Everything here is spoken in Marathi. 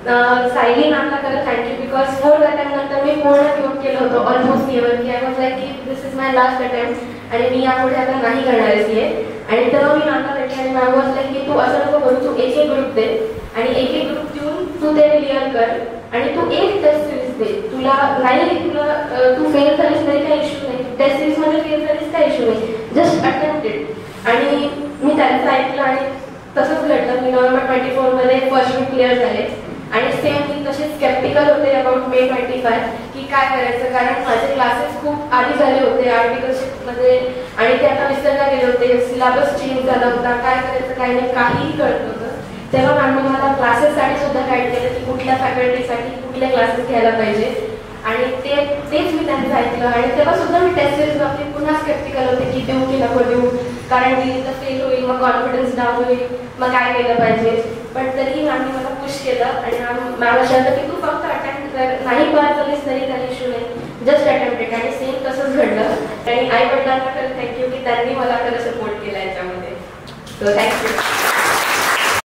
सायली मॅमला खरं थँक्यू बिकॉज 4th अटेम्प्ट नंतर मी पूर्ण गिव्ह केलं होतं ऑलमोस्ट गिव्ह की आय वॉज लाईक की दिस इज माय लास्ट अटेम्प्ट आणि मी यापुढे आता नाही करणार आहे आणि तेव्हा मी मॅमला भेटले आणि मॅम वॉज लाईक की तू असं नको करू, तू एक एक ग्रुप दे आणि एक एक ग्रुप देऊन तू ते क्लिअर कर आणि तू एक टेस्ट सिरीज दे. तुला नाही तू फेल झालीस तरी काही इश्यू नाही, टेस्ट सिरीजमध्ये फेल झालीस काही इश्यू नाही, जस्ट अटेम्प्ट इट. आणि मी त्यांचं ऐकलं आणि तसंच घडलं. मी नोव्हेंबर 24 मध्ये फर्स्ट वीक क्लिअर झाले आणि सेम मी तसे स्केप्टिकल होते अबाउट मे 25 की काय करायचं, कारण माझे क्लासेस खूप आधी झाले होते आर्टिकलशिपमध्ये आणि ते आता विसरला गेले होते, सिलेबस चेंज झाला होता, काय करायचं काय नाही काहीही कळत नव्हतं. तेव्हा मॅमने मला क्लासेससाठी सुद्धा गाईड केलं की कुठल्या फॅकल्टीसाठी कुठले क्लासेस घ्यायला पाहिजे आणि तेच मी त्यांचं ऐकलं. आणि तेव्हा सुद्धा मी टेस्ट सिरीज बाबतीत पुन्हा स्केप्टिकल होते की देऊ की नको देऊ, कारण मी तर फेल होईल, मग कॉन्फिडन्स डाऊन होईल, मग काय केलं पाहिजे. पण तरीही मॅमने मला पुश केलं आणि मॅम अशा की तू फक्त अटेम्प्ट कर, नाही पास झालीस तरी काही इश्यू नाही, जस्ट अटेम्प्ट इट. आणि सेम तसंच घडलं. आणि आई वडिलांना खरं थँक्यू की त्यांनी मला खरं सपोर्ट केला याच्यामध्ये. So thank you.